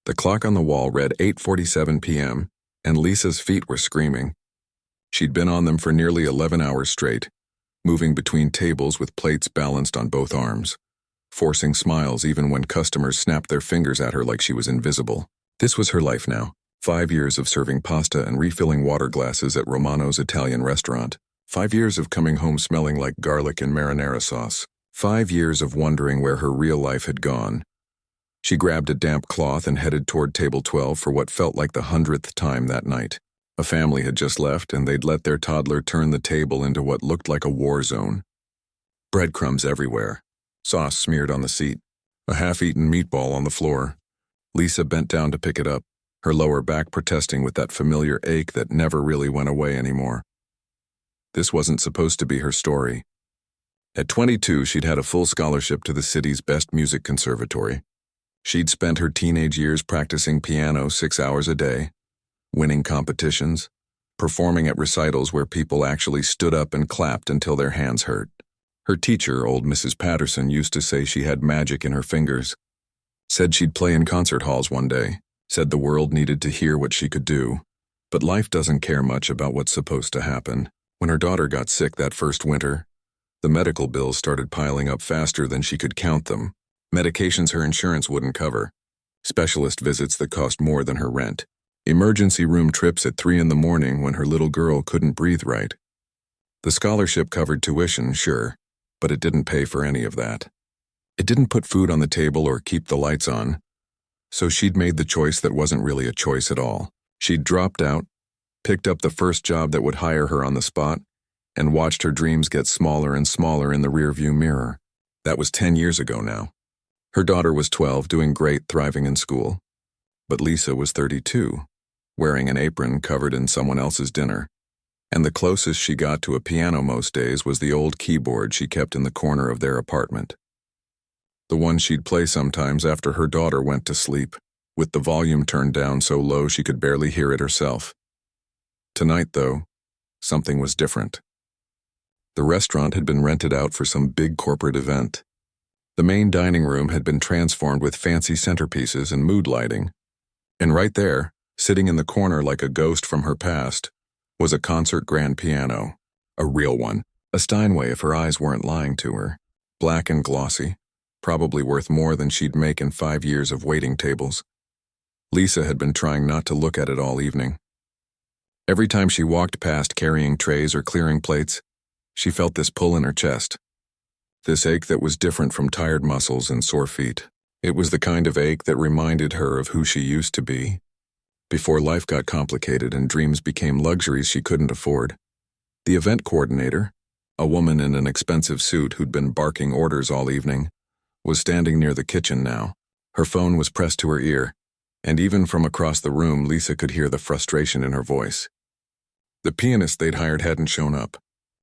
The clock on the wall read 8:47 p.m., and Lisa's feet were screaming. She'd been on them for nearly 11 hours straight, moving between tables with plates balanced on both arms, forcing smiles even when customers snapped their fingers at her like she was invisible. This was her life now. 5 years of serving pasta and refilling water glasses at Romano's Italian restaurant. 5 years of coming home smelling like garlic and marinara sauce. 5 years of wondering where her real life had gone. She grabbed a damp cloth and headed toward table 12 for what felt like the 100th time that night. A family had just left, and they'd let their toddler turn the table into what looked like a war zone. Breadcrumbs everywhere, sauce smeared on the seat, a half-eaten meatball on the floor. Lisa bent down to pick it up, her lower back protesting with that familiar ache that never really went away anymore. This wasn't supposed to be her story. At 22, she'd had a full scholarship to the city's best music conservatory. She'd spent her teenage years practicing piano 6 hours a day, winning competitions, performing at recitals where people actually stood up and clapped until their hands hurt. Her teacher, old Mrs. Patterson, used to say she had magic in her fingers. Said she'd play in concert halls one day. Said the world needed to hear what she could do. But life doesn't care much about what's supposed to happen. When her daughter got sick that first winter, the medical bills started piling up faster than she could count them. Medications her insurance wouldn't cover. Specialist visits that cost more than her rent. Emergency room trips at 3 in the morning when her little girl couldn't breathe right. The scholarship covered tuition, sure, but it didn't pay for any of that. It didn't put food on the table or keep the lights on. So she'd made the choice that wasn't really a choice at all. She'd dropped out, picked up the first job that would hire her on the spot, and watched her dreams get smaller and smaller in the rearview mirror. That was 10 years ago now. Her daughter was 12, doing great, thriving in school. But Lisa was 32, wearing an apron covered in someone else's dinner. And the closest she got to a piano most days was the old keyboard she kept in the corner of their apartment. The one she'd play sometimes after her daughter went to sleep, with the volume turned down so low she could barely hear it herself. Tonight, though, something was different. The restaurant had been rented out for some big corporate event. The main dining room had been transformed with fancy centerpieces and mood lighting. And right there, sitting in the corner like a ghost from her past, was a concert grand piano. A real one. A Steinway if her eyes weren't lying to her. Black and glossy. Probably worth more than she'd make in 5 years of waiting tables. Lisa had been trying not to look at it all evening. Every time she walked past carrying trays or clearing plates, she felt this pull in her chest. This ache that was different from tired muscles and sore feet. It was the kind of ache that reminded her of who she used to be, before life got complicated and dreams became luxuries she couldn't afford. The event coordinator, a woman in an expensive suit who'd been barking orders all evening, was standing near the kitchen now. Her phone was pressed to her ear, and even from across the room, Lisa could hear the frustration in her voice. The pianist they'd hired hadn't shown up.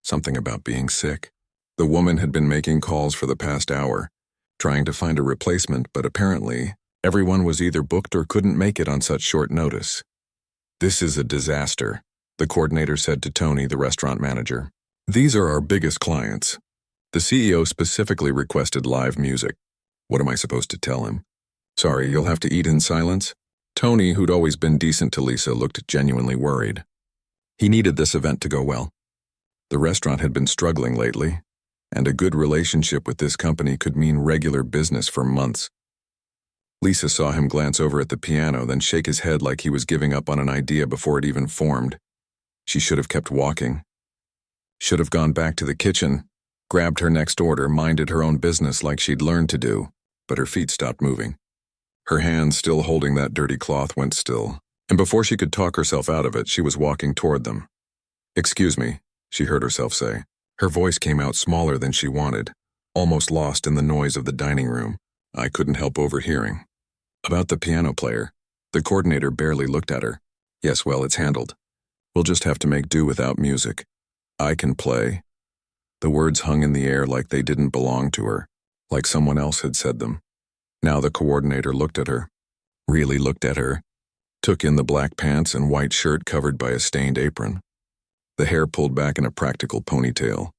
Something about being sick. The woman had been making calls for the past hour, trying to find a replacement, but apparently, everyone was either booked or couldn't make it on such short notice. "This is a disaster," the coordinator said to Tony, the restaurant manager. "These are our biggest clients. The CEO specifically requested live music." What am I supposed to tell him? "Sorry, you'll have to eat in silence?" Tony, who'd always been decent to Lisa, looked genuinely worried. He needed this event to go well. The restaurant had been struggling lately, and a good relationship with this company could mean regular business for months. Lisa saw him glance over at the piano, then shake his head like he was giving up on an idea before it even formed. She should have kept walking. Should have gone back to the kitchen, grabbed her next order, minded her own business like she'd learned to do, but her feet stopped moving. Her hands, still holding that dirty cloth, went still, and before she could talk herself out of it, she was walking toward them. "Excuse me," she heard herself say. Her voice came out smaller than she wanted, almost lost in the noise of the dining room. I couldn't help overhearing. "About the piano player." The coordinator barely looked at her. "Yes, well, it's handled. We'll just have to make do without music. I can play." The words hung in the air like they didn't belong to her, like someone else had said them. Now the coordinator looked at her, really looked at her, took in the black pants and white shirt covered by a stained apron, the hair pulled back in a practical ponytail,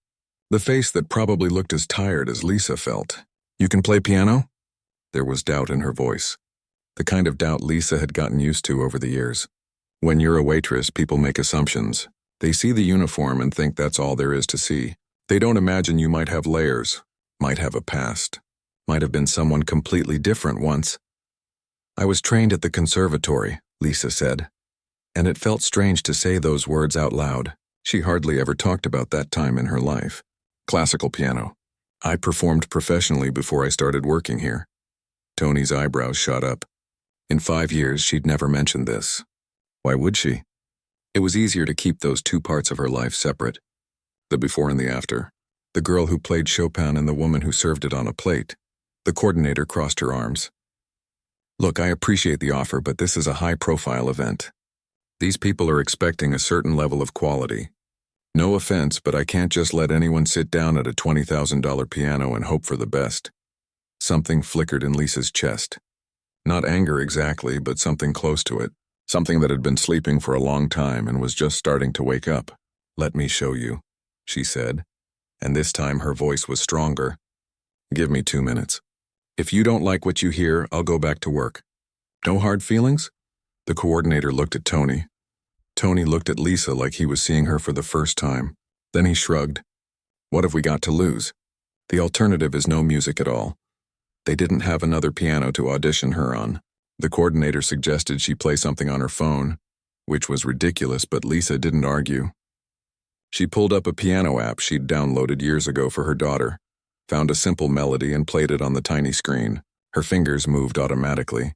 the face that probably looked as tired as Lisa felt. "You can play piano?" There was doubt in her voice. the kind of doubt Lisa had gotten used to over the years. When you're a waitress, people make assumptions. They see the uniform and think that's all there is to see. They don't imagine you might have layers, might have a past, might have been someone completely different once. "I was trained at the conservatory," Lisa said, and it felt strange to say those words out loud. She hardly ever talked about that time in her life. "Classical piano. I performed professionally before I started working here." Tony's eyebrows shot up. In 5 years, she'd never mentioned this. Why would she? It was easier to keep those two parts of her life separate. The before and the after. The girl who played Chopin and the woman who served it on a plate. The coordinator crossed her arms. "Look, I appreciate the offer, but this is a high-profile event. These people are expecting a certain level of quality. No offense, but I can't just let anyone sit down at a $20,000 piano and hope for the best." Something flickered in Lisa's chest. Not anger exactly, but something close to it. Something that had been sleeping for a long time and was just starting to wake up. "Let me show you," she said, and this time her voice was stronger. "Give me 2 minutes. If you don't like what you hear, I'll go back to work. No hard feelings?" The coordinator looked at Tony. Tony looked at Lisa like he was seeing her for the first time. Then he shrugged. "What have we got to lose? The alternative is no music at all." They didn't have another piano to audition her on. The coordinator suggested she play something on her phone, which was ridiculous, but Lisa didn't argue. She pulled up a piano app she'd downloaded years ago for her daughter, found a simple melody and played it on the tiny screen. Her fingers moved automatically,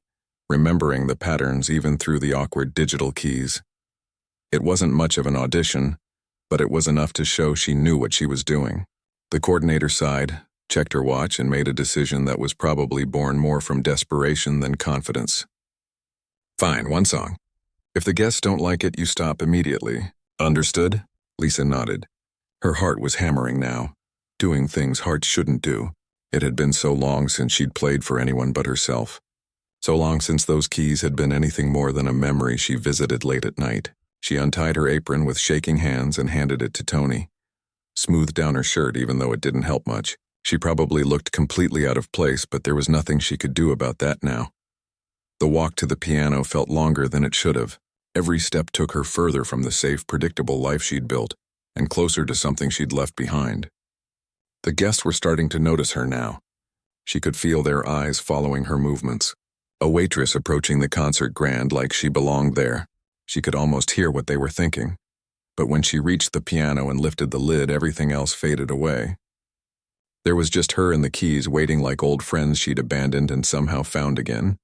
remembering the patterns even through the awkward digital keys. It wasn't much of an audition, but it was enough to show she knew what she was doing. The coordinator sighed, checked her watch, and made a decision that was probably born more from desperation than confidence. "Fine, 1 song. If the guests don't like it, you stop immediately. Understood?" Lisa nodded. Her heart was hammering now, doing things hearts shouldn't do. It had been so long since she'd played for anyone but herself. So long since those keys had been anything more than a memory she visited late at night. She untied her apron with shaking hands and handed it to Tony. Smoothed down her shirt even though it didn't help much. She probably looked completely out of place, but there was nothing she could do about that now. The walk to the piano felt longer than it should have. Every step took her further from the safe, predictable life she'd built, and closer to something she'd left behind. The guests were starting to notice her now. She could feel their eyes following her movements. A waitress approaching the concert grand like she belonged there. She could almost hear what they were thinking. But when she reached the piano and lifted the lid, everything else faded away. There was just her and the keys waiting like old friends she'd abandoned and somehow found again.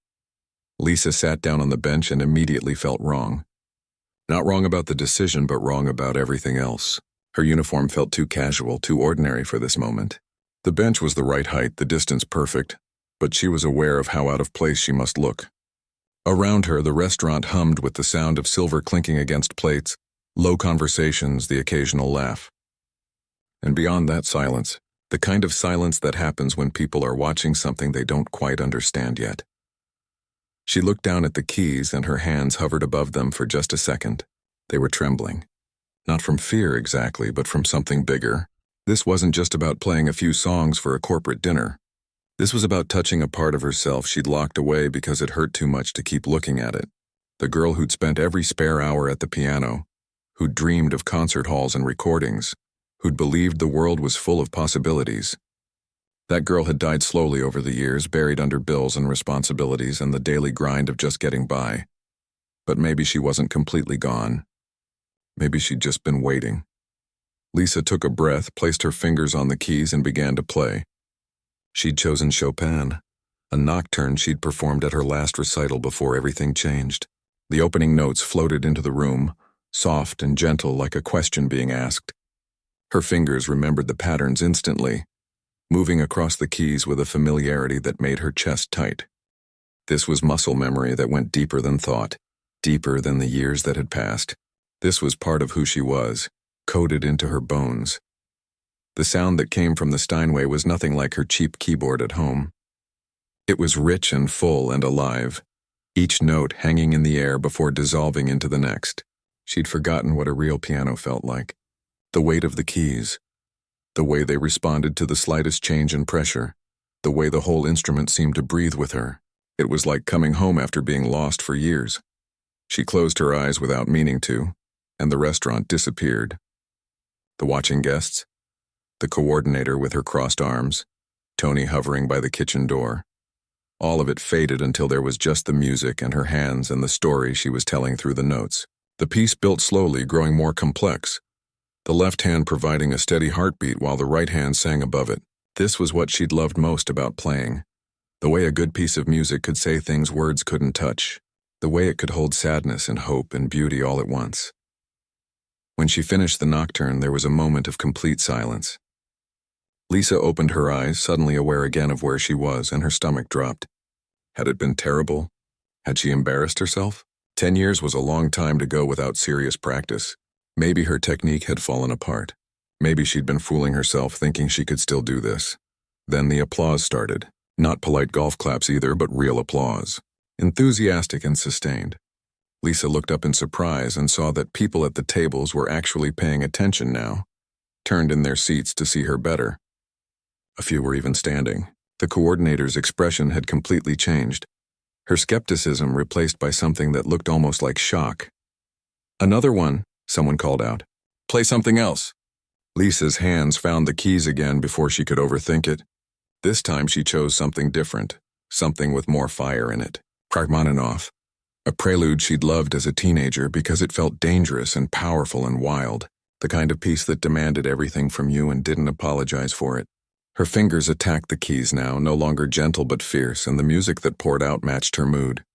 Lisa sat down on the bench and immediately felt wrong. Not wrong about the decision, but wrong about everything else. Her uniform felt too casual, too ordinary for this moment. The bench was the right height, the distance perfect, but she was aware of how out of place she must look. Around her, the restaurant hummed with the sound of silver clinking against plates, low conversations, the occasional laugh. And beyond that, silence. The kind of silence that happens when people are watching something they don't quite understand yet. She looked down at the keys and her hands hovered above them for just a second. They were trembling. Not from fear exactly, but from something bigger. This wasn't just about playing a few songs for a corporate dinner. This was about touching a part of herself she'd locked away because it hurt too much to keep looking at it. The girl who'd spent every spare hour at the piano, who'd dreamed of concert halls and recordings, who'd believed the world was full of possibilities. That girl had died slowly over the years, buried under bills and responsibilities and the daily grind of just getting by. But maybe she wasn't completely gone. Maybe she'd just been waiting. Lisa took a breath, placed her fingers on the keys and began to play. She'd chosen Chopin, a nocturne she'd performed at her last recital before everything changed. The opening notes floated into the room, soft and gentle like a question being asked. Her fingers remembered the patterns instantly, moving across the keys with a familiarity that made her chest tight. This was muscle memory that went deeper than thought, deeper than the years that had passed. This was part of who she was, coded into her bones. The sound that came from the Steinway was nothing like her cheap keyboard at home. It was rich and full and alive, each note hanging in the air before dissolving into the next. She'd forgotten what a real piano felt like. The weight of the keys, the way they responded to the slightest change in pressure, the way the whole instrument seemed to breathe with her. It was like coming home after being lost for years. She closed her eyes without meaning to, and the restaurant disappeared. The watching guests, the coordinator with her crossed arms, Tony hovering by the kitchen door. All of it faded until there was just the music and her hands and the story she was telling through the notes. The piece built slowly, growing more complex, the left hand providing a steady heartbeat while the right hand sang above it. This was what she'd loved most about playing. The way a good piece of music could say things words couldn't touch. The way it could hold sadness and hope and beauty all at once. When she finished the nocturne, there was a moment of complete silence. Lisa opened her eyes, suddenly aware again of where she was, and her stomach dropped. Had it been terrible? Had she embarrassed herself? 10 years was a long time to go without serious practice. Maybe her technique had fallen apart. Maybe she'd been fooling herself thinking she could still do this. Then the applause started. Not polite golf claps either, but real applause. Enthusiastic and sustained. Lisa looked up in surprise and saw that people at the tables were actually paying attention now, turned in their seats to see her better. A few were even standing. The coordinator's expression had completely changed. Her skepticism replaced by something that looked almost like shock. "Another one," someone called out. "Play something else." Lisa's hands found the keys again before she could overthink it. This time she chose something different, something with more fire in it. Rachmaninoff, a prelude she'd loved as a teenager because it felt dangerous and powerful and wild, the kind of piece that demanded everything from you and didn't apologize for it. Her fingers attacked the keys now, no longer gentle but fierce, and the music that poured out matched her mood.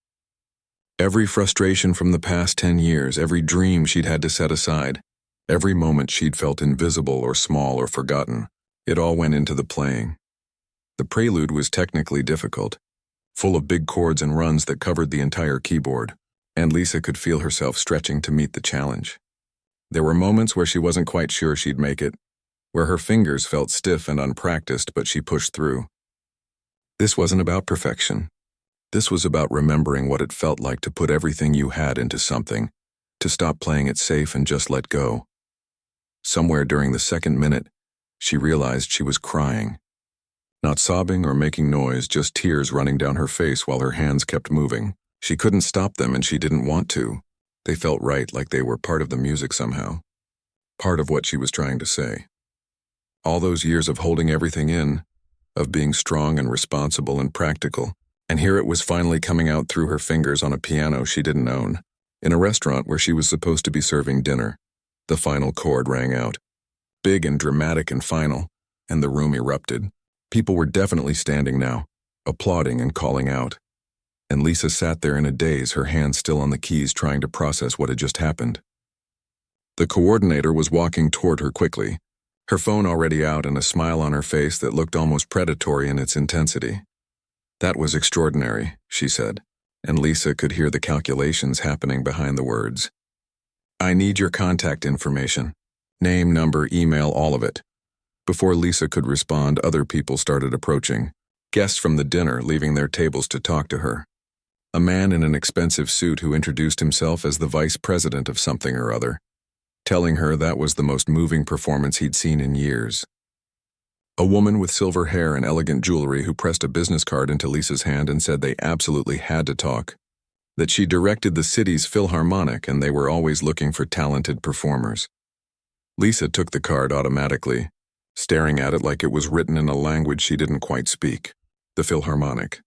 Every frustration from the past 10 years, every dream she'd had to set aside, every moment she'd felt invisible or small or forgotten, it all went into the playing. The prelude was technically difficult, full of big chords and runs that covered the entire keyboard, and Lisa could feel herself stretching to meet the challenge. There were moments where she wasn't quite sure she'd make it, where her fingers felt stiff and unpracticed, but she pushed through. This wasn't about perfection. This was about remembering what it felt like to put everything you had into something, to stop playing it safe and just let go. Somewhere during the second minute, she realized she was crying. Not sobbing or making noise, just tears running down her face while her hands kept moving. She couldn't stop them and she didn't want to. They felt right, like they were part of the music somehow. Part of what she was trying to say. All those years of holding everything in, of being strong and responsible and practical, and here it was finally coming out through her fingers on a piano she didn't own. In a restaurant where she was supposed to be serving dinner, the final chord rang out. Big and dramatic and final, and the room erupted. People were definitely standing now, applauding and calling out. And Lisa sat there in a daze, her hands still on the keys, trying to process what had just happened. The coordinator was walking toward her quickly, her phone already out and a smile on her face that looked almost predatory in its intensity. "That was extraordinary," she said, and Lisa could hear the calculations happening behind the words. "I need your contact information. Name, number, email, all of it." Before Lisa could respond, other people started approaching. Guests from the dinner leaving their tables to talk to her. A man in an expensive suit who introduced himself as the vice president of something or other, telling her that was the most moving performance he'd seen in years. A woman with silver hair and elegant jewelry who pressed a business card into Lisa's hand and said they absolutely had to talk, that she directed the city's Philharmonic and they were always looking for talented performers. Lisa took the card automatically, staring at it like it was written in a language she didn't quite speak. The Philharmonic.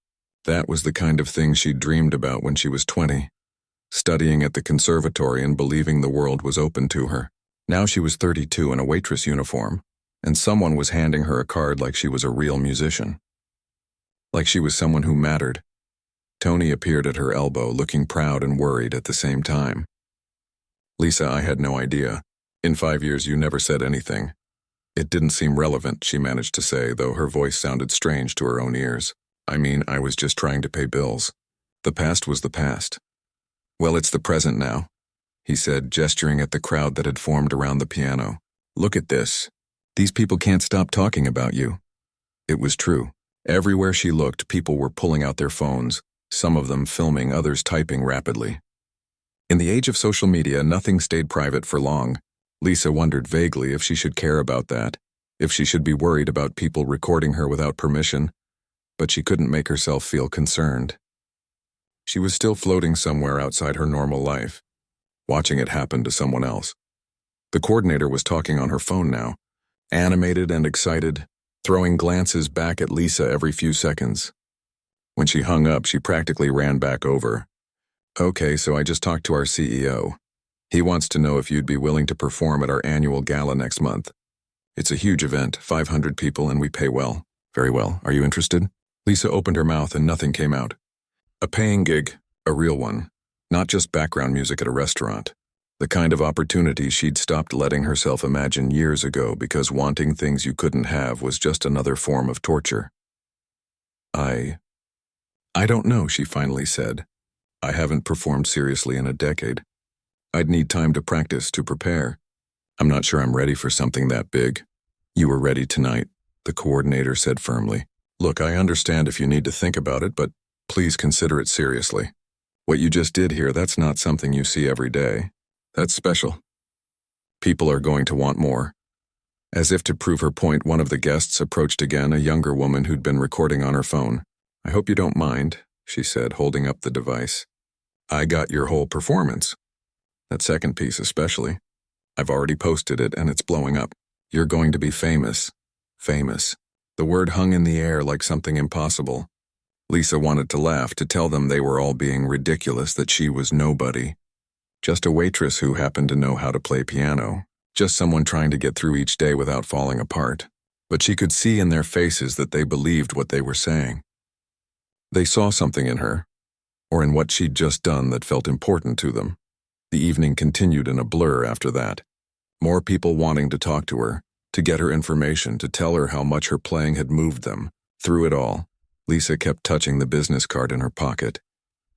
That was the kind of thing she'd dreamed about when she was 20. Studying at the conservatory and believing the world was open to her. Now she was 32 in a waitress uniform, and someone was handing her a card like she was a real musician. Like she was someone who mattered. Tony appeared at her elbow, looking proud and worried at the same time. "Lisa, I had no idea. In 5 years you never said anything." It didn't seem relevant, she managed to say, though her voice sounded strange to her own ears. "I mean, I was just trying to pay bills. The past was the past." "Well, it's the present now," he said, gesturing at the crowd that had formed around the piano. "Look at this. These people can't stop talking about you." It was true. Everywhere she looked, people were pulling out their phones, some of them filming, others typing rapidly. In the age of social media, nothing stayed private for long. Lisa wondered vaguely if she should care about that, if she should be worried about people recording her without permission, but she couldn't make herself feel concerned. She was still floating somewhere outside her normal life, watching it happen to someone else. The coordinator was talking on her phone now, animated and excited, throwing glances back at Lisa every few seconds. When she hung up, she practically ran back over. "Okay, so I just talked to our CEO. He wants to know if you'd be willing to perform at our annual gala next month. It's a huge event, 500 people, and we pay well." "Very well. Are you interested?" Lisa opened her mouth and nothing came out. A paying gig, a real one, not just background music at a restaurant. The kind of opportunity she'd stopped letting herself imagine years ago because wanting things you couldn't have was just another form of torture. I don't know, she finally said. "I haven't performed seriously in a decade. I'd need time to practice, to prepare. I'm not sure I'm ready for something that big." "You were ready tonight," the coordinator said firmly. "Look, I understand if you need to think about it, but please consider it seriously. What you just did here, that's not something you see every day. That's special. People are going to want more." As if to prove her point, one of the guests approached again, a younger woman who'd been recording on her phone. "I hope you don't mind," she said, holding up the device. "I got your whole performance. That second piece especially. I've already posted it and it's blowing up. You're going to be famous." Famous. The word hung in the air like something impossible. Lisa wanted to laugh, to tell them they were all being ridiculous, that she was nobody. Just a waitress who happened to know how to play piano. Just someone trying to get through each day without falling apart. But she could see in their faces that they believed what they were saying. They saw something in her, or in what she'd just done, that felt important to them. The evening continued in a blur after that. More people wanting to talk to her, to get her information, to tell her how much her playing had moved them. Through it all, Lisa kept touching the business card in her pocket,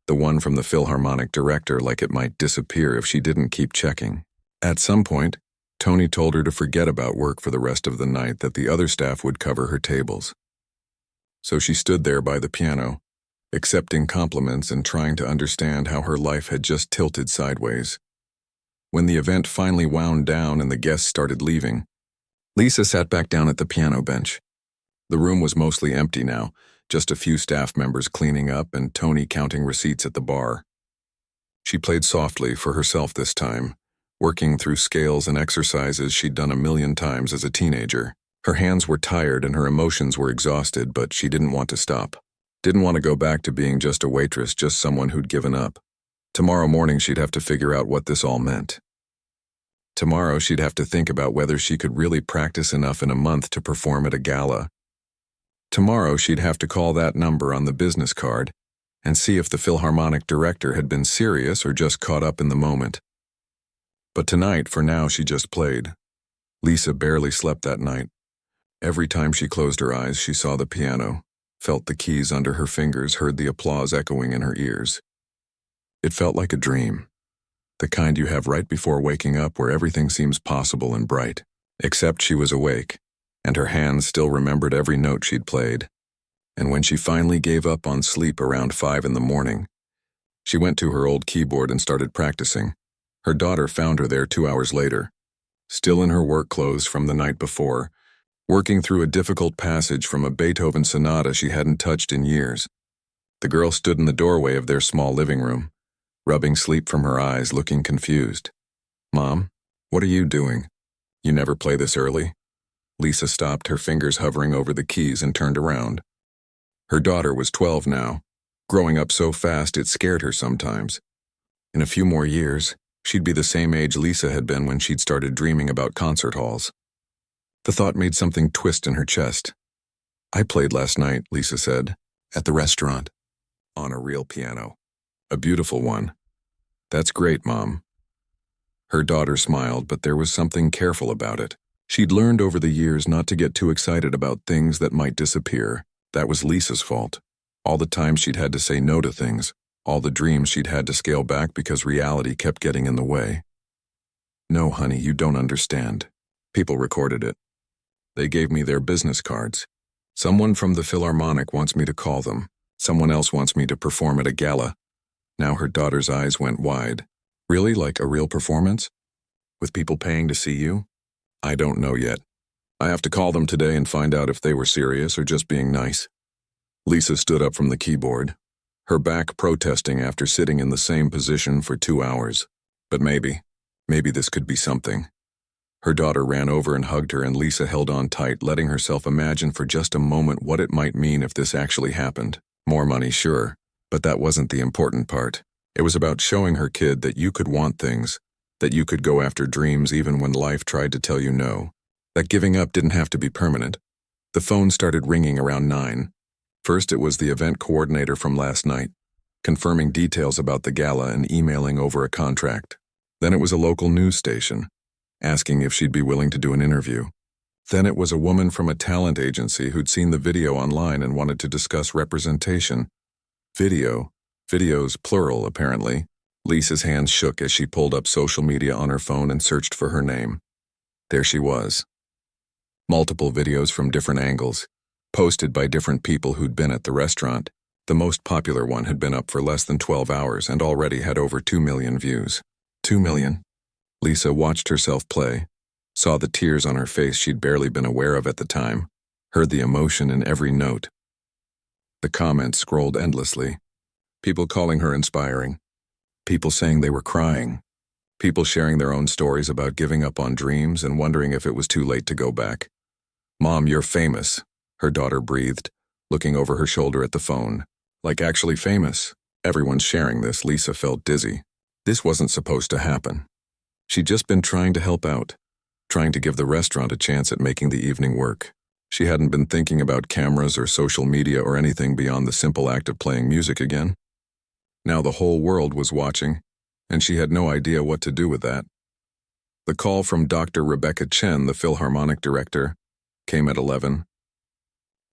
the one from the Philharmonic director, like it might disappear if she didn't keep checking. At some point, Tony told her to forget about work for the rest of the night, that the other staff would cover her tables. So she stood there by the piano, accepting compliments and trying to understand how her life had just tilted sideways. When the event finally wound down and the guests started leaving, Lisa sat back down at the piano bench. The room was mostly empty now, just a few staff members cleaning up and Tony counting receipts at the bar. She played softly for herself this time, working through scales and exercises she'd done a million times as a teenager. Her hands were tired and her emotions were exhausted, but she didn't want to stop. Didn't want to go back to being just a waitress, just someone who'd given up. Tomorrow morning she'd have to figure out what this all meant. Tomorrow she'd have to think about whether she could really practice enough in a month to perform at a gala. Tomorrow she'd have to call that number on the business card and see if the Philharmonic director had been serious or just caught up in the moment. But tonight, for now, she just played. Lisa barely slept that night. Every time she closed her eyes, she saw the piano, felt the keys under her fingers, heard the applause echoing in her ears. It felt like a dream. The kind you have right before waking up, where everything seems possible and bright. Except she was awake, and her hands still remembered every note she'd played. And when she finally gave up on sleep around 5 in the morning, she went to her old keyboard and started practicing. Her daughter found her there 2 hours later, still in her work clothes from the night before, working through a difficult passage from a Beethoven sonata she hadn't touched in years. The girl stood in the doorway of their small living room, rubbing sleep from her eyes, looking confused. "Mom, what are you doing? You never play this early?" Lisa stopped, her fingers hovering over the keys, and turned around. Her daughter was 12 now, growing up so fast it scared her sometimes. In a few more years, she'd be the same age Lisa had been when she'd started dreaming about concert halls. The thought made something twist in her chest. "I played last night," Lisa said, "at the restaurant. On a real piano. A beautiful one." "That's great, Mom." Her daughter smiled, but there was something careful about it. She'd learned over the years not to get too excited about things that might disappear. That was Lisa's fault. All the times she'd had to say no to things, all the dreams she'd had to scale back because reality kept getting in the way. "No, honey, you don't understand. People recorded it. They gave me their business cards. Someone from the Philharmonic wants me to call them. Someone else wants me to perform at a gala." Now her daughter's eyes went wide. "Really? Like a real performance? With people paying to see you?" "I don't know yet. I have to call them today and find out if they were serious or just being nice." Lisa stood up from the keyboard, her back protesting after sitting in the same position for 2 hours. But maybe this could be something. Her daughter ran over and hugged her, and Lisa held on tight, letting herself imagine for just a moment what it might mean if this actually happened. More money, sure, but that wasn't the important part. It was about showing her kid that you could want things, that you could go after dreams even when life tried to tell you no, that giving up didn't have to be permanent. The phone started ringing around 9. First, it was the event coordinator from last night, confirming details about the gala and emailing over a contract. Then it was a local news station, asking if she'd be willing to do an interview. Then it was a woman from a talent agency who'd seen the video online and wanted to discuss representation. Videos plural, apparently. Lisa's hands shook as she pulled up social media on her phone and searched for her name. There she was. Multiple videos from different angles, posted by different people who'd been at the restaurant. The most popular one had been up for less than 12 hours and already had over 2 million views. 2 million? Lisa watched herself play, saw the tears on her face she'd barely been aware of at the time, heard the emotion in every note. The comments scrolled endlessly. People calling her inspiring. People saying they were crying. People sharing their own stories about giving up on dreams and wondering if it was too late to go back. "Mom, you're famous," her daughter breathed, looking over her shoulder at the phone. Like actually famous. Everyone's sharing this. Lisa felt dizzy. This wasn't supposed to happen. She'd just been trying to help out, trying to give the restaurant a chance at making the evening work. She hadn't been thinking about cameras or social media or anything beyond the simple act of playing music again. Now the whole world was watching, and she had no idea what to do with that. The call from Dr. Rebecca Chen, the Philharmonic director, came at 11.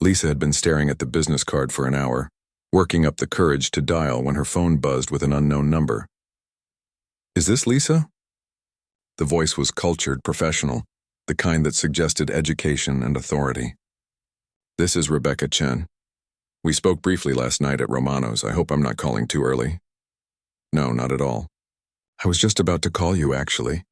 Lisa had been staring at the business card for an hour, working up the courage to dial when her phone buzzed with an unknown number. "Is this Lisa?" The voice was cultured, professional, the kind that suggested education and authority. "This is Rebecca Chen. We spoke briefly last night at Romano's. I hope I'm not calling too early." "No, not at all. I was just about to call you, actually."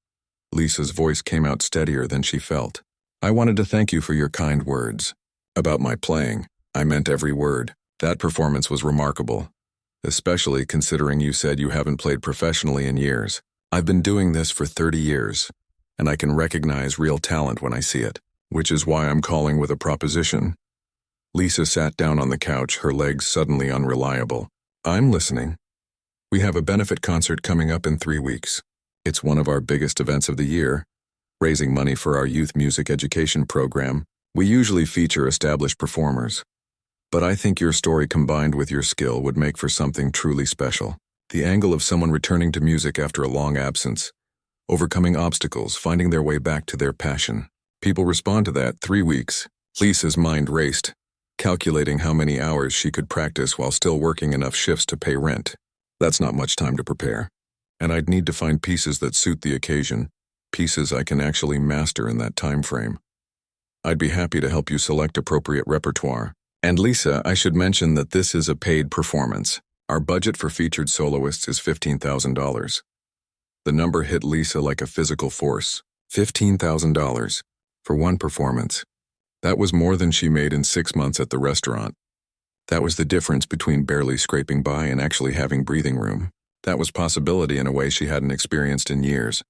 Lisa's voice came out steadier than she felt. "I wanted to thank you for your kind words. About my playing, I meant every word. That performance was remarkable, especially considering you said you haven't played professionally in years. I've been doing this for 30 years, and I can recognize real talent when I see it, which is why I'm calling with a proposition." Lisa sat down on the couch, her legs suddenly unreliable. "I'm listening. We have a benefit concert coming up in 3 weeks. It's one of our biggest events of the year, raising money for our youth music education program. We usually feature established performers, but I think your story combined with your skill would make for something truly special. The angle of someone returning to music after a long absence, overcoming obstacles, finding their way back to their passion. People respond to that. 3 weeks. Lisa's mind raced, calculating how many hours she could practice while still working enough shifts to pay rent. That's not much time to prepare. And I'd need to find pieces that suit the occasion, pieces I can actually master in that time frame. I'd be happy to help you select appropriate repertoire. And Lisa, I should mention that this is a paid performance. Our budget for featured soloists is $15,000. The number hit Lisa like a physical force. $15,000 for one performance. That was more than she made in 6 months at the restaurant. That was the difference between barely scraping by and actually having breathing room. That was possibility in a way she hadn't experienced in years.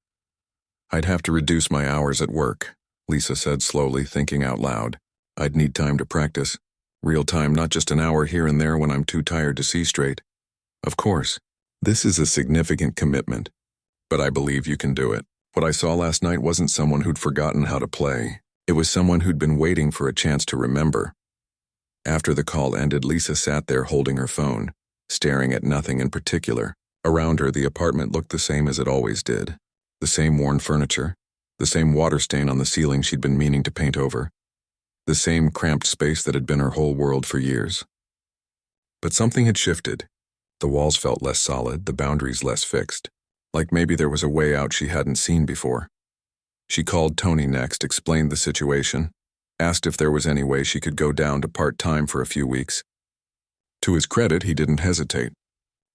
"I'd have to reduce my hours at work," Lisa said slowly, thinking out loud. "I'd need time to practice. Real time, not just an hour here and there when I'm too tired to see straight. Of course, this is a significant commitment, but I believe you can do it. What I saw last night wasn't someone who'd forgotten how to play. It was someone who'd been waiting for a chance to remember." After the call ended, Lisa sat there holding her phone, staring at nothing in particular. Around her, the apartment looked the same as it always did. The same worn furniture, the same water stain on the ceiling she'd been meaning to paint over, the same cramped space that had been her whole world for years. But something had shifted. The walls felt less solid, the boundaries less fixed, like maybe there was a way out she hadn't seen before. She called Tony next, explained the situation, asked if there was any way she could go down to part-time for a few weeks. To his credit, he didn't hesitate.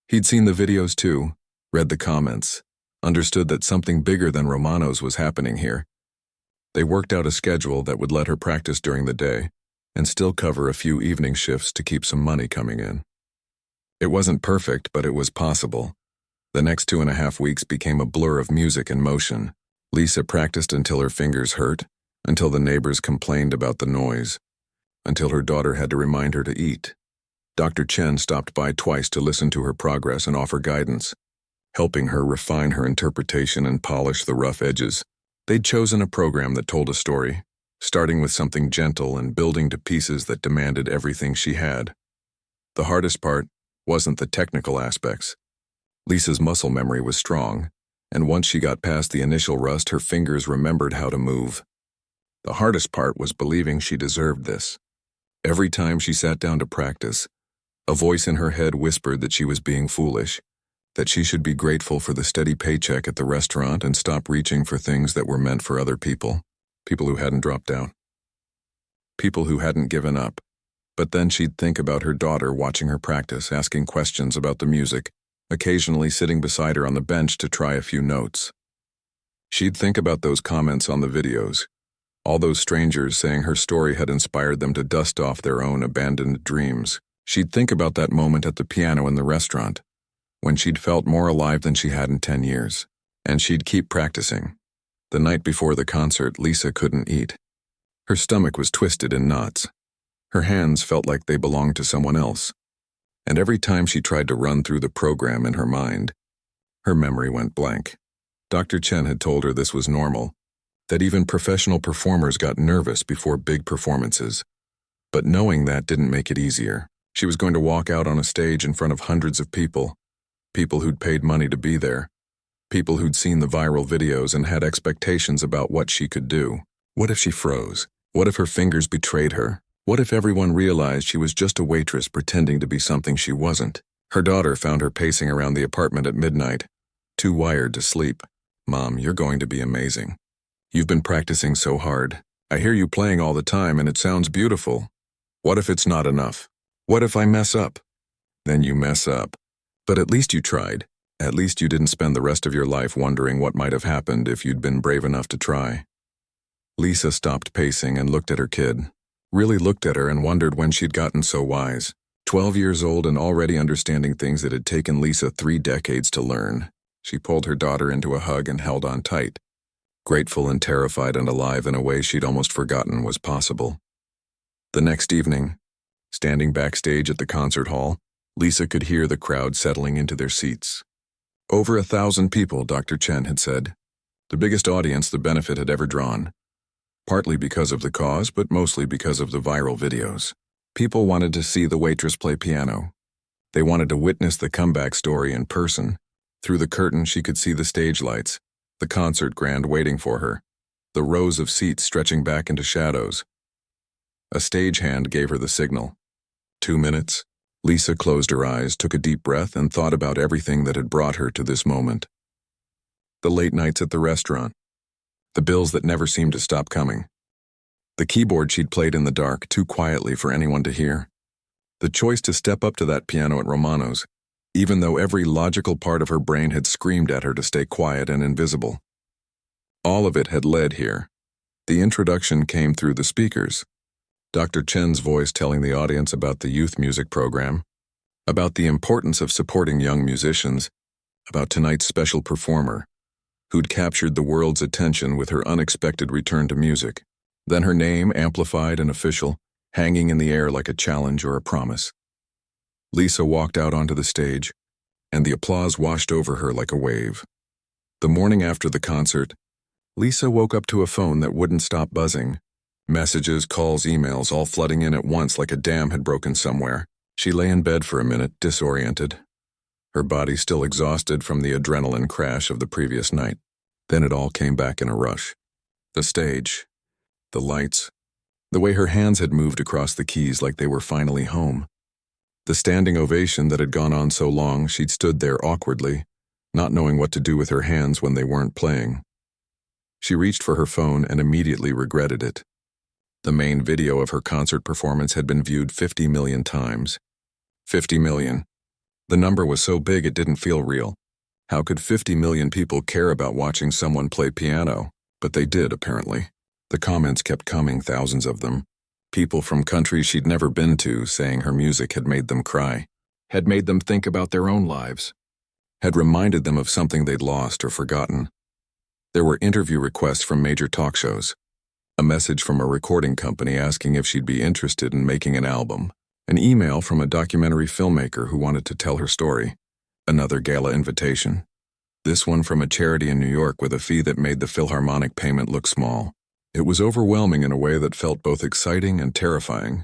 He'd seen the videos too, read the comments, understood that something bigger than Romano's was happening here. They worked out a schedule that would let her practice during the day and still cover a few evening shifts to keep some money coming in. It wasn't perfect, but it was possible. The next 2.5 weeks became a blur of music and motion. Lisa practiced until her fingers hurt, until the neighbors complained about the noise, until her daughter had to remind her to eat. Dr. Chen stopped by twice to listen to her progress and offer guidance, helping her refine her interpretation and polish the rough edges. They'd chosen a program that told a story, starting with something gentle and building to pieces that demanded everything she had. The hardest part wasn't the technical aspects. Lisa's muscle memory was strong, and once she got past the initial rust, her fingers remembered how to move. The hardest part was believing she deserved this. Every time she sat down to practice, a voice in her head whispered that she was being foolish, that she should be grateful for the steady paycheck at the restaurant and stop reaching for things that were meant for other people, people who hadn't dropped out, people who hadn't given up. But then she'd think about her daughter watching her practice, asking questions about the music, occasionally sitting beside her on the bench to try a few notes. She'd think about those comments on the videos, all those strangers saying her story had inspired them to dust off their own abandoned dreams. She'd think about that moment at the piano in the restaurant, when she'd felt more alive than she had in 10 years. And she'd keep practicing. The night before the concert, Lisa couldn't eat. Her stomach was twisted in knots. Her hands felt like they belonged to someone else. And every time she tried to run through the program in her mind, her memory went blank. Dr. Chen had told her this was normal, that even professional performers got nervous before big performances. But knowing that didn't make it easier. She was going to walk out on a stage in front of hundreds of people who'd paid money to be there, people who'd seen the viral videos and had expectations about what she could do. What if she froze? What if her fingers betrayed her? What if everyone realized she was just a waitress pretending to be something she wasn't? Her daughter found her pacing around the apartment at midnight, too wired to sleep. "Mom, you're going to be amazing. You've been practicing so hard. I hear you playing all the time and it sounds beautiful. What if it's not enough? What if I mess up?" "Then you mess up. But at least you tried. At least you didn't spend the rest of your life wondering what might have happened if you'd been brave enough to try." Lisa stopped pacing and looked at her kid. Really looked at her and wondered when she'd gotten so wise. 12 years old and already understanding things that had taken Lisa 3 decades to learn. She pulled her daughter into a hug and held on tight, grateful and terrified and alive in a way she'd almost forgotten was possible. The next evening, standing backstage at the concert hall, Lisa could hear the crowd settling into their seats. Over 1,000 people, Dr. Chen had said. The biggest audience the benefit had ever drawn. Partly because of the cause, but mostly because of the viral videos. People wanted to see the waitress play piano. They wanted to witness the comeback story in person. Through the curtain, she could see the stage lights, the concert grand waiting for her, the rows of seats stretching back into shadows. A stagehand gave her the signal. 2 minutes. Lisa closed her eyes, took a deep breath, and thought about everything that had brought her to this moment. The late nights at the restaurant. The bills that never seemed to stop coming. The keyboard she'd played in the dark, too quietly for anyone to hear. The choice to step up to that piano at Romano's, even though every logical part of her brain had screamed at her to stay quiet and invisible. All of it had led here. The introduction came through the speakers. Dr. Chen's voice telling the audience about the youth music program, about the importance of supporting young musicians, about tonight's special performer, who'd captured the world's attention with her unexpected return to music. Then her name, amplified and official, hanging in the air like a challenge or a promise. Lisa walked out onto the stage, and the applause washed over her like a wave. The morning after the concert, Lisa woke up to a phone that wouldn't stop buzzing. Messages, calls, emails, all flooding in at once like a dam had broken somewhere. She lay in bed for a minute, disoriented, her body still exhausted from the adrenaline crash of the previous night. Then it all came back in a rush. The stage, the lights, the way her hands had moved across the keys like they were finally home. The standing ovation that had gone on so long, she'd stood there awkwardly, not knowing what to do with her hands when they weren't playing. She reached for her phone and immediately regretted it. The main video of her concert performance had been viewed 50 million times. 50 million. The number was so big it didn't feel real. How could 50 million people care about watching someone play piano? But they did, apparently. The comments kept coming, thousands of them. People from countries she'd never been to saying her music had made them cry. had made them think about their own lives, had reminded them of something they'd lost or forgotten. There were interview requests from major talk shows, a message from a recording company asking if she'd be interested in making an album, an email from a documentary filmmaker who wanted to tell her story, another gala invitation. This one from a charity in New York with a fee that made the Philharmonic payment look small. It was overwhelming in a way that felt both exciting and terrifying,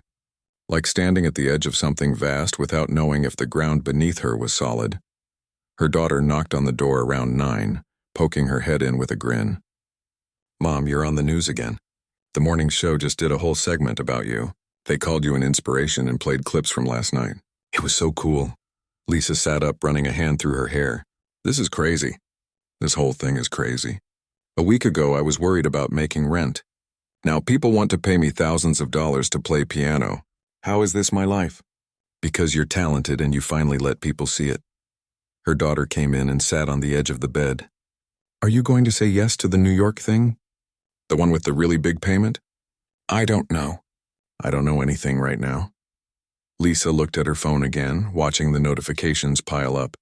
like standing at the edge of something vast without knowing if the ground beneath her was solid. Her daughter knocked on the door around 9, poking her head in with a grin. "Mom, you're on the news again. The morning show just did a whole segment about you. They called you an inspiration and played clips from last night. It was so cool." Lisa sat up, running a hand through her hair. "This is crazy. This whole thing is crazy. A week ago, I was worried about making rent. Now people want to pay me thousands of dollars to play piano. How is this my life?" "Because you're talented and you finally let people see it." Her daughter came in and sat on the edge of the bed. "Are you going to say yes to the New York thing? The one with the really big payment?" "I don't know. I don't know anything right now." Lisa looked at her phone again, watching the notifications pile up.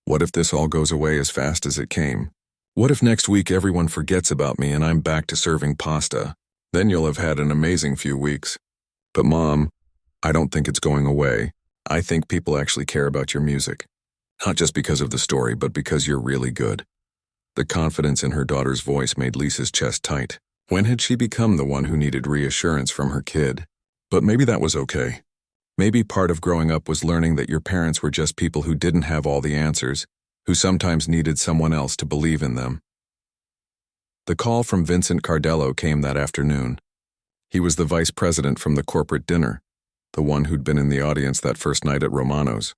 What if this all goes away as fast as it came? What if next week everyone forgets about me and I'm back to serving pasta? Then you'll have had an amazing few weeks. "But Mom, I don't think it's going away. I think people actually care about your music. Not just because of the story, but because you're really good." The confidence in her daughter's voice made Lisa's chest tight. When had she become the one who needed reassurance from her kid? But maybe that was okay. Maybe part of growing up was learning that your parents were just people who didn't have all the answers, who sometimes needed someone else to believe in them. The call from Vincent Cardello came that afternoon. He was the vice president from the corporate dinner, the one who'd been in the audience that first night at Romano's.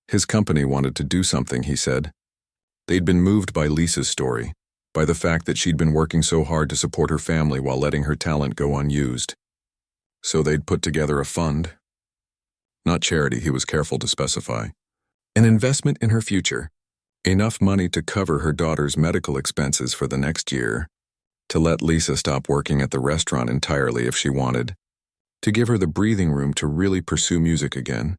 His company wanted to do something, he said. They'd been moved by Lisa's story, by the fact that she'd been working so hard to support her family while letting her talent go unused. So they'd put together a fund. Not charity, he was careful to specify. An investment in her future. Enough money to cover her daughter's medical expenses for the next year, to let Lisa stop working at the restaurant entirely if she wanted, to give her the breathing room to really pursue music again.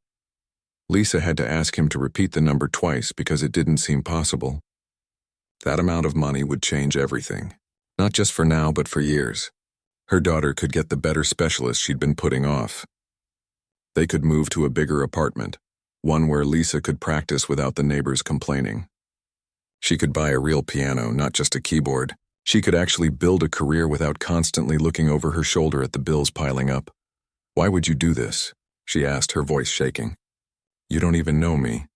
Lisa had to ask him to repeat the number twice because it didn't seem possible. That amount of money would change everything, not just for now but for years. Her daughter could get the better specialist she'd been putting off. They could move to a bigger apartment, one where Lisa could practice without the neighbors complaining. She could buy a real piano, not just a keyboard. She could actually build a career without constantly looking over her shoulder at the bills piling up. "Why would you do this?" she asked, her voice shaking. "You don't even know me."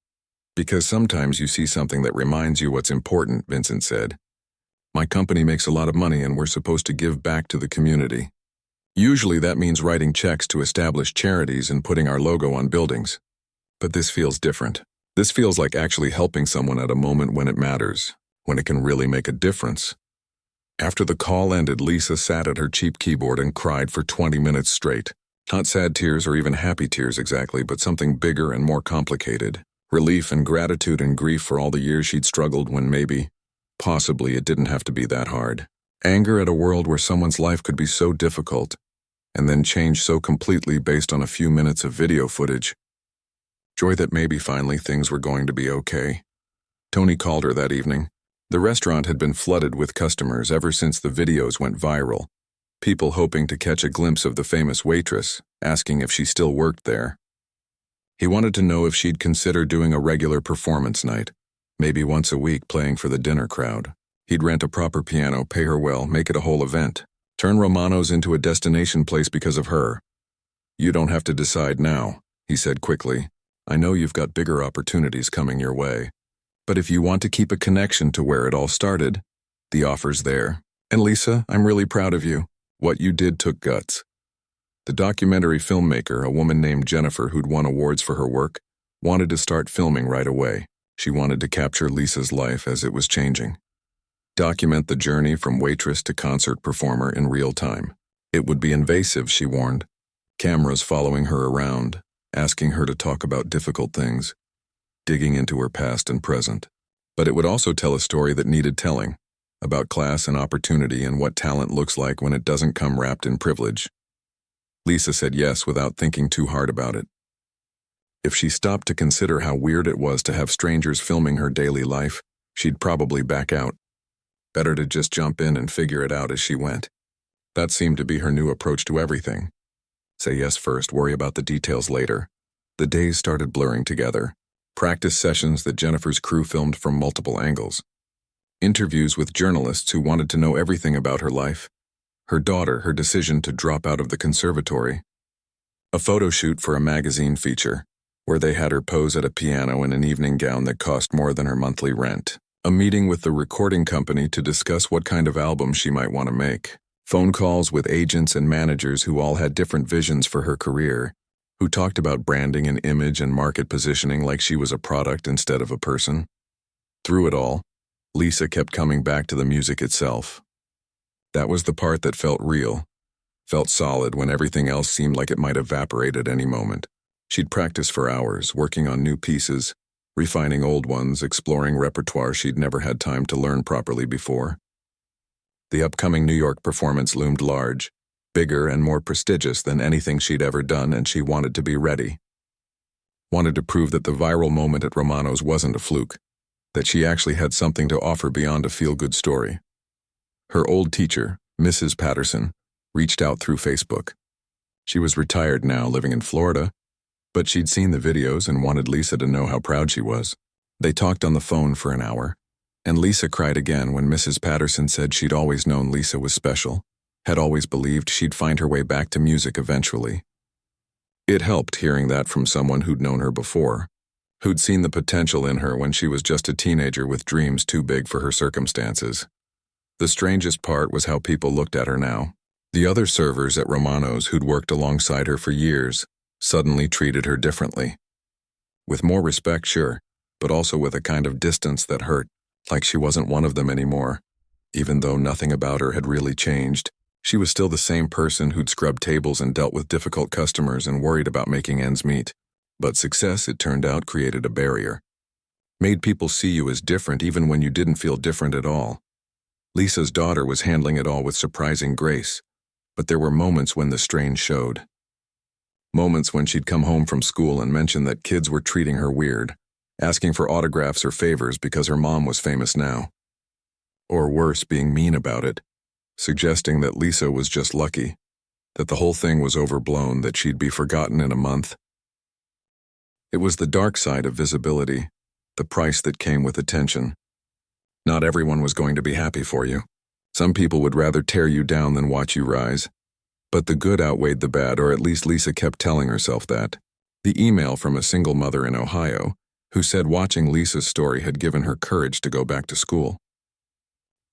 "Because sometimes you see something that reminds you what's important," Vincent said. "My company makes a lot of money and we're supposed to give back to the community. Usually that means writing checks to established charities and putting our logo on buildings. But this feels different. This feels like actually helping someone at a moment when it matters, when it can really make a difference." After the call ended, Lisa sat at her cheap keyboard and cried for 20 minutes straight. Not sad tears or even happy tears exactly, but something bigger and more complicated. Relief and gratitude and grief for all the years she'd struggled when maybe, possibly, it didn't have to be that hard. Anger at a world where someone's life could be so difficult, and then change so completely based on a few minutes of video footage. Joy that maybe finally things were going to be okay. Tony called her that evening. The restaurant had been flooded with customers ever since the videos went viral. People hoping to catch a glimpse of the famous Waitress, asking if she still worked there. He wanted to know if she'd consider doing a regular performance night, maybe once a week playing for the dinner crowd. He'd rent a proper piano, pay her well, make it a whole event. Turn Romano's into a destination place because of her. "You don't have to decide now," he said quickly. "I know you've got bigger opportunities coming your way. But if you want to keep a connection to where it all started, the offer's there. And Lisa, I'm really proud of you. What you did took guts." The documentary filmmaker, a woman named Jennifer who'd won awards for her work, wanted to start filming right away. She wanted to capture Lisa's life as it was changing. Document the journey from waitress to concert performer in real time. It would be invasive, she warned. Cameras following her around, asking her to talk about difficult things, digging into her past and present. But it would also tell a story that needed telling, about class and opportunity and what talent looks like when it doesn't come wrapped in privilege. Lisa said yes without thinking too hard about it. If she stopped to consider how weird it was to have strangers filming her daily life, she'd probably back out. Better to just jump in and figure it out as she went. That seemed to be her new approach to everything. Say yes first, worry about the details later. The days started blurring together. Practice sessions that Jennifer's crew filmed from multiple angles. Interviews with journalists who wanted to know everything about her life. Her daughter, her decision to drop out of the conservatory. A photo shoot for a magazine feature, where they had her pose at a piano in an evening gown that cost more than her monthly rent. A meeting with the recording company to discuss what kind of album she might want to make. Phone calls with agents and managers who all had different visions for her career, who talked about branding and image and market positioning like she was a product instead of a person. Through it all, Lisa kept coming back to the music itself. That was the part that felt real, felt solid when everything else seemed like it might evaporate at any moment. She'd practice for hours, working on new pieces, refining old ones, exploring repertoire she'd never had time to learn properly before. The upcoming New York performance loomed large, bigger and more prestigious than anything she'd ever done, and she wanted to be ready. Wanted to prove that the viral moment at Romano's wasn't a fluke, that she actually had something to offer beyond a feel-good story. Her old teacher, Mrs. Patterson, reached out through Facebook. She was retired now, living in Florida, but she'd seen the videos and wanted Lisa to know how proud she was. They talked on the phone for an hour, and Lisa cried again when Mrs. Patterson said she'd always known Lisa was special, had always believed she'd find her way back to music eventually. It helped hearing that from someone who'd known her before, who'd seen the potential in her when she was just a teenager with dreams too big for her circumstances. The strangest part was how people looked at her now. The other servers at Romano's who'd worked alongside her for years suddenly treated her differently. With more respect, sure, but also with a kind of distance that hurt, like she wasn't one of them anymore. Even though nothing about her had really changed, she was still the same person who'd scrubbed tables and dealt with difficult customers and worried about making ends meet. But success, it turned out, created a barrier. Made people see you as different even when you didn't feel different at all. Lisa's daughter was handling it all with surprising grace, but there were moments when the strain showed. Moments when she'd come home from school and mention that kids were treating her weird, asking for autographs or favors because her mom was famous now. Or worse, being mean about it, suggesting that Lisa was just lucky, that the whole thing was overblown, that she'd be forgotten in a month. It was the dark side of visibility, the price that came with attention. Not everyone was going to be happy for you. Some people would rather tear you down than watch you rise. But the good outweighed the bad, or at least Lisa kept telling herself that. The email from a single mother in Ohio, who said watching Lisa's story had given her courage to go back to school.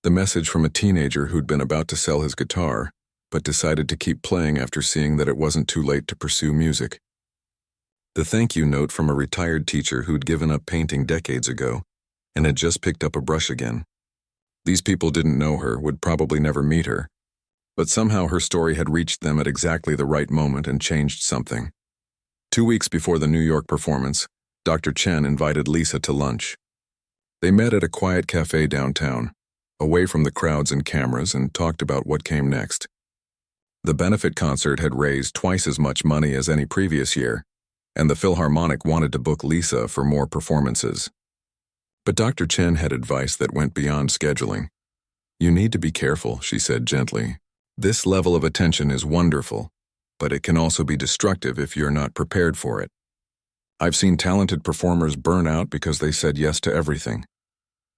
The message from a teenager who'd been about to sell his guitar, but decided to keep playing after seeing that it wasn't too late to pursue music. The thank you note from a retired teacher who'd given up painting decades ago and had just picked up a brush again. These people didn't know her, would probably never meet her, but somehow her story had reached them at exactly the right moment and changed something. 2 weeks before the New York performance, Dr. Chen invited Lisa to lunch. They met at a quiet cafe downtown, away from the crowds and cameras, and talked about what came next. The benefit concert had raised twice as much money as any previous year, and the Philharmonic wanted to book Lisa for more performances. But Dr. Chen had advice that went beyond scheduling. "You need to be careful," she said gently. "This level of attention is wonderful, but it can also be destructive if you're not prepared for it. I've seen talented performers burn out because they said yes to everything,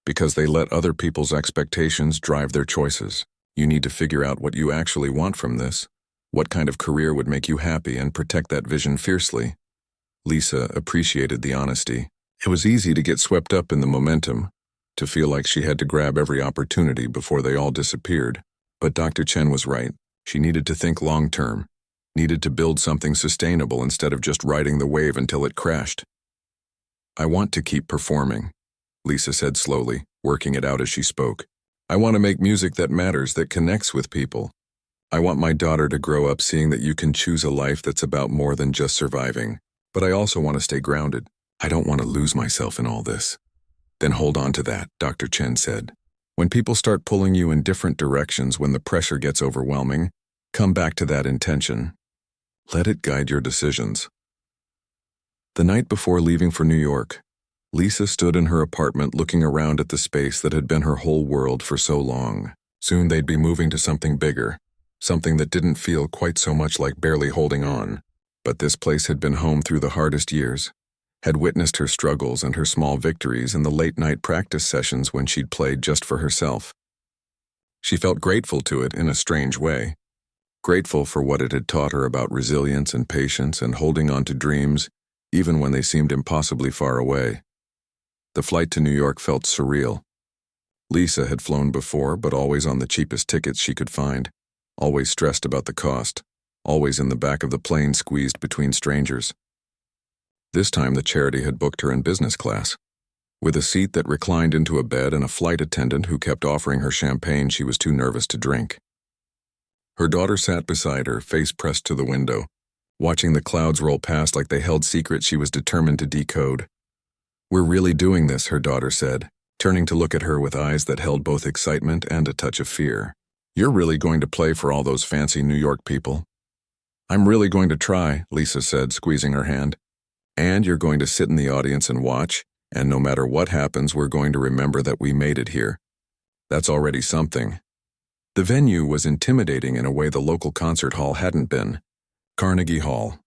because they let other people's expectations drive their choices. You need to figure out what you actually want from this, what kind of career would make you happy, and protect that vision fiercely." Lisa appreciated the honesty. It was easy to get swept up in the momentum, to feel like she had to grab every opportunity before they all disappeared. But Dr. Chen was right. She needed to think long-term, needed to build something sustainable instead of just riding the wave until it crashed. "I want to keep performing," Lisa said slowly, working it out as she spoke. "I want to make music that matters, that connects with people. I want my daughter to grow up seeing that you can choose a life that's about more than just surviving. But I also want to stay grounded. I don't want to lose myself in all this." "Then hold on to that," Dr. Chen said. "When people start pulling you in different directions, when the pressure gets overwhelming, come back to that intention. Let it guide your decisions." The night before leaving for New York, Lisa stood in her apartment looking around at the space that had been her whole world for so long. Soon they'd be moving to something bigger, something that didn't feel quite so much like barely holding on. But this place had been home through the hardest years, had witnessed her struggles and her small victories in the late-night practice sessions when she'd played just for herself. She felt grateful to it in a strange way, grateful for what it had taught her about resilience and patience and holding on to dreams, even when they seemed impossibly far away. The flight to New York felt surreal. Lisa had flown before, but always on the cheapest tickets she could find, always stressed about the cost, always in the back of the plane squeezed between strangers. This time the charity had booked her in business class, with a seat that reclined into a bed and a flight attendant who kept offering her champagne she was too nervous to drink. Her daughter sat beside her, face pressed to the window, watching the clouds roll past like they held secrets she was determined to decode. "We're really doing this," her daughter said, turning to look at her with eyes that held both excitement and a touch of fear. "You're really going to play for all those fancy New York people?" "I'm really going to try," Lisa said, squeezing her hand. "And you're going to sit in the audience and watch, and no matter what happens, we're going to remember that we made it here. That's already something." The venue was intimidating in a way the local concert hall hadn't been. Carnegie Hall.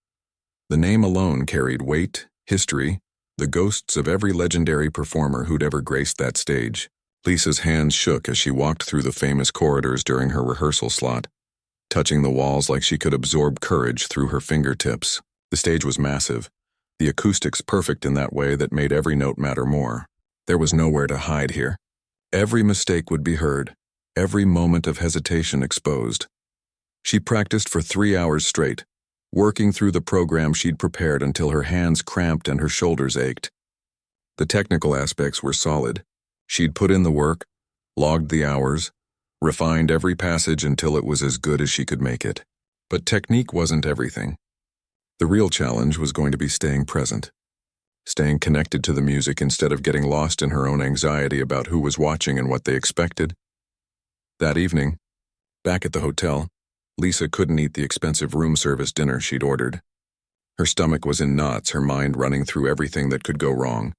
The name alone carried weight, history, the ghosts of every legendary performer who'd ever graced that stage. Lisa's hands shook as she walked through the famous corridors during her rehearsal slot, touching the walls like she could absorb courage through her fingertips. The stage was massive, the acoustics perfect in that way that made every note matter more. There was nowhere to hide here. Every mistake would be heard, every moment of hesitation exposed. She practiced for 3 hours straight, working through the program she'd prepared until her hands cramped and her shoulders ached. The technical aspects were solid. She'd put in the work, logged the hours, refined every passage until it was as good as she could make it. But technique wasn't everything. The real challenge was going to be staying present, staying connected to the music instead of getting lost in her own anxiety about who was watching and what they expected. That evening, back at the hotel, Lisa couldn't eat the expensive room service dinner she'd ordered. Her stomach was in knots, her mind running through everything that could go wrong.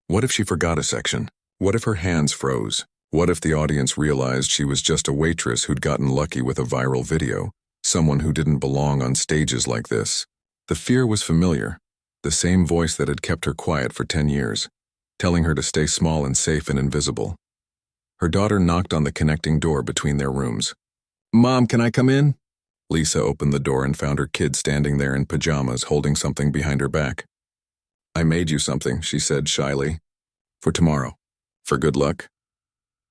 What if she forgot a section? What if her hands froze? What if the audience realized she was just a waitress who'd gotten lucky with a viral video, someone who didn't belong on stages like this? The fear was familiar, the same voice that had kept her quiet for 10 years, telling her to stay small and safe and invisible. Her daughter knocked on the connecting door between their rooms. "Mom, can I come in?" Lisa opened the door and found her kid standing there in pajamas, holding something behind her back. "I made you something," she said shyly. "For tomorrow. For good luck."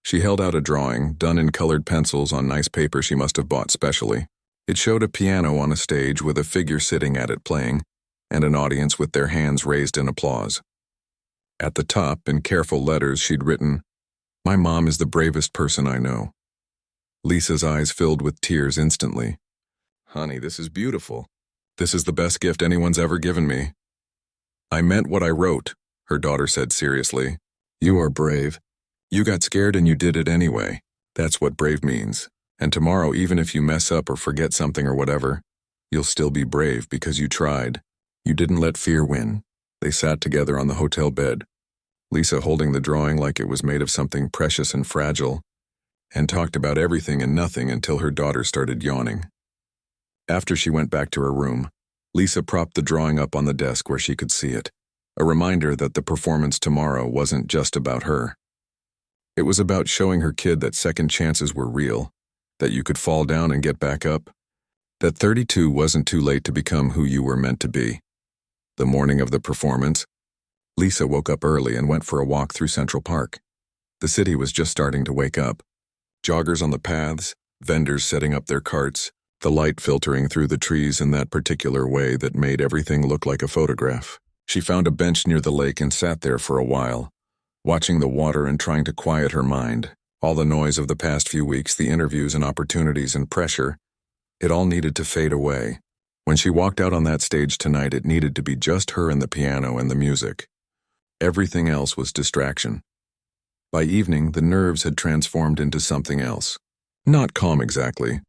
She held out a drawing, done in colored pencils on nice paper she must have bought specially. It showed a piano on a stage with a figure sitting at it playing, and an audience with their hands raised in applause. At the top, in careful letters, she'd written, "My mom is the bravest person I know." Lisa's eyes filled with tears instantly. "Honey, this is beautiful. This is the best gift anyone's ever given me." "I meant what I wrote," her daughter said seriously. "You are brave. You got scared and you did it anyway. That's what brave means. And tomorrow, even if you mess up or forget something or whatever, you'll still be brave because you tried. You didn't let fear win." They sat together on the hotel bed, Lisa holding the drawing like it was made of something precious and fragile, and talked about everything and nothing until her daughter started yawning. After she went back to her room, Lisa propped the drawing up on the desk where she could see it, a reminder that the performance tomorrow wasn't just about her. It was about showing her kid that second chances were real, that you could fall down and get back up, that 32 wasn't too late to become who you were meant to be. The morning of the performance, Lisa woke up early and went for a walk through Central Park. The city was just starting to wake up. Joggers on the paths, vendors setting up their carts, the light filtering through the trees in that particular way that made everything look like a photograph. She found a bench near the lake and sat there for a while, watching the water and trying to quiet her mind. All the noise of the past few weeks, the interviews and opportunities and pressure, it all needed to fade away. When she walked out on that stage tonight, it needed to be just her and the piano and the music. Everything else was distraction. By evening, the nerves had transformed into something else. Not calm exactly,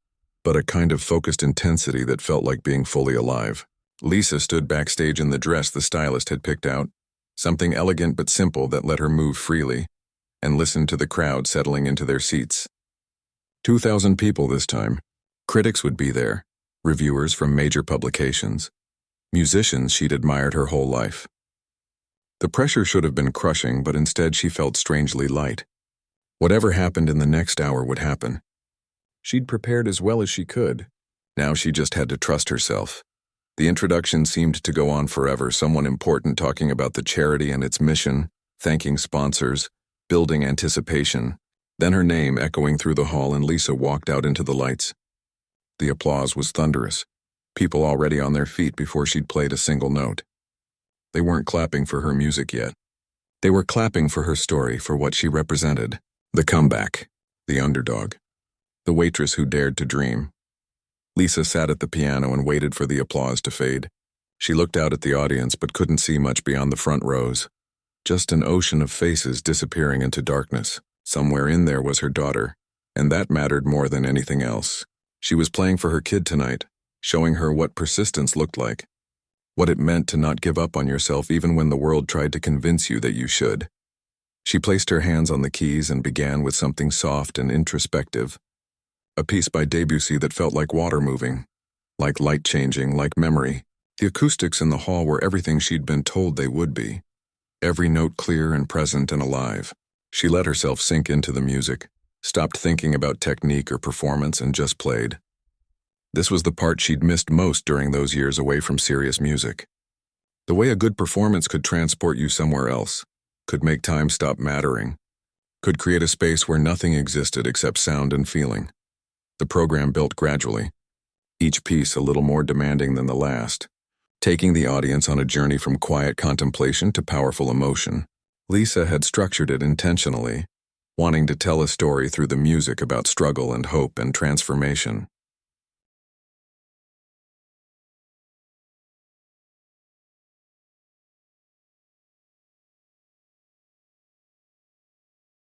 but a kind of focused intensity that felt like being fully alive. Lisa stood backstage in the dress the stylist had picked out, something elegant but simple that let her move freely, and listened to the crowd settling into their seats. 2,000 people this time. Critics would be there, reviewers from major publications, musicians she'd admired her whole life. The pressure should have been crushing, but instead she felt strangely light. Whatever happened in the next hour would happen. She'd prepared as well as she could. Now she just had to trust herself. The introduction seemed to go on forever, someone important talking about the charity and its mission, thanking sponsors, building anticipation. Then her name echoing through the hall and Lisa walked out into the lights. The applause was thunderous, people already on their feet before she'd played a single note. They weren't clapping for her music yet. They were clapping for her story, for what she represented. The comeback, the underdog, the waitress who dared to dream. Lisa sat at the piano and waited for the applause to fade. She looked out at the audience but couldn't see much beyond the front rows. Just an ocean of faces disappearing into darkness. Somewhere in there was her daughter, and that mattered more than anything else. She was playing for her kid tonight, showing her what persistence looked like, what it meant to not give up on yourself even when the world tried to convince you that you should. She placed her hands on the keys and began with something soft and introspective. A piece by Debussy that felt like water moving, like light changing, like memory. The acoustics in the hall were everything she'd been told they would be. Every note clear and present and alive. She let herself sink into the music, stopped thinking about technique or performance, and just played. This was the part she'd missed most during those years away from serious music. The way a good performance could transport you somewhere else, could make time stop mattering, could create a space where nothing existed except sound and feeling. The program built gradually, each piece a little more demanding than the last, taking the audience on a journey from quiet contemplation to powerful emotion. Lisa had structured it intentionally, wanting to tell a story through the music about struggle and hope and transformation.